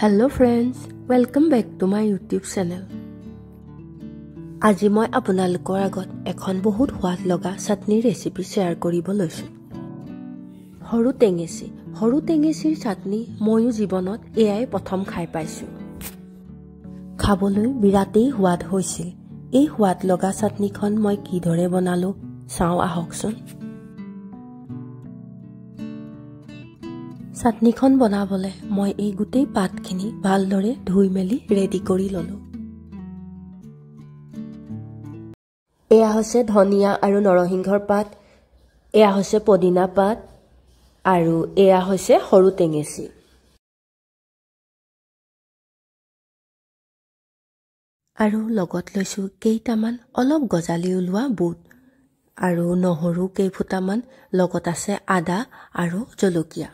Hello friends, welcome back to my YouTube channel. আজি মই আপোনালোকৰ আগত এখন বহুত সোৱাদ লগা চাটনিৰ ৰেচিপি শ্বেয়াৰ কৰিব লৈছো। সৰু টেঙেচিৰ চাটনি ময়ো জীৱনত এয়াই প্ৰথম খাই পাইছো। খাবলৈ বিৰাটেই সোৱাদ হৈছিল। এই সোৱাদ লগা চাটনিখন মই কিদৰে বনালো চাওঁ আহকচোন। চাটনিখন বনাবলে মই এই গোটেই পাতখিনি ভালদৰে ধুই মেলি ৰেডি কৰি ললো। এয়া হৈছে ধনিয়া আৰু নৰসিংহৰ পাত, এয়া হৈছে পদিনা পাত আৰু এয়া হৈছে সৰু টেঙেচি। আৰু লগত লৈছো কেইটামান অলপ গজালি ওলোৱা বুট আৰু নহৰু কেইফুটামান, লগত আছে আদা আৰু জলকীয়া।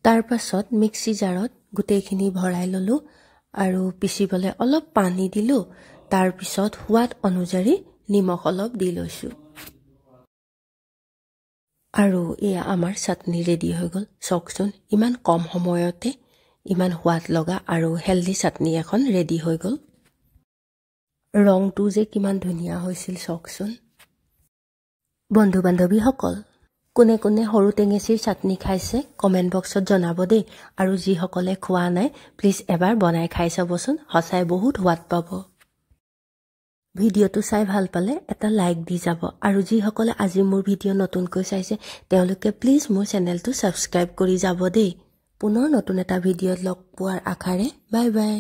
তাৰ পাছত মিক্সি জাৰত গোটেইখিনি ভৰাই ললো আৰু পিচিবলৈ অলপ পানী দিলো। তাৰ পিছত সোৱাদ অনুযায়ী নিমখ অলপ দি লৈছো। আৰু এয়া আমাৰ চাটনি ৰেডি হৈ গ'ল। চাওকচোন ইমান কম সময়তে ইমান সোৱাদ লগা আৰু হেলদি চাটনি এখন ৰেডি হৈ গ'ল। ৰংটো যে কিমান ধুনীয়া হৈছিল চাওকচোন। বন্ধু বান্ধৱীসকল, কোনে কোনে সৰু টেঙেচিৰ চাটনি খাইছে কমেণ্ট বক্সত জনাব দেই। আৰু যিসকলে খোৱা নাই প্লিজ এবাৰ বনাই খাই চাবচোন, সঁচাই বহুত সোৱাদ পাব। ভিডিঅ'টো চাই ভাল পালে এটা লাইক দি যাব। আৰু যিসকলে আজি মোৰ ভিডিঅ' নতুনকৈ চাইছে তেওঁলোকে প্লিজ মোৰ চেনেলটো ছাবস্ক্ৰাইব কৰি যাব দেই। পুনৰ নতুন এটা ভিডিঅ'ত লগ পোৱাৰ আশাৰে বাই বাই।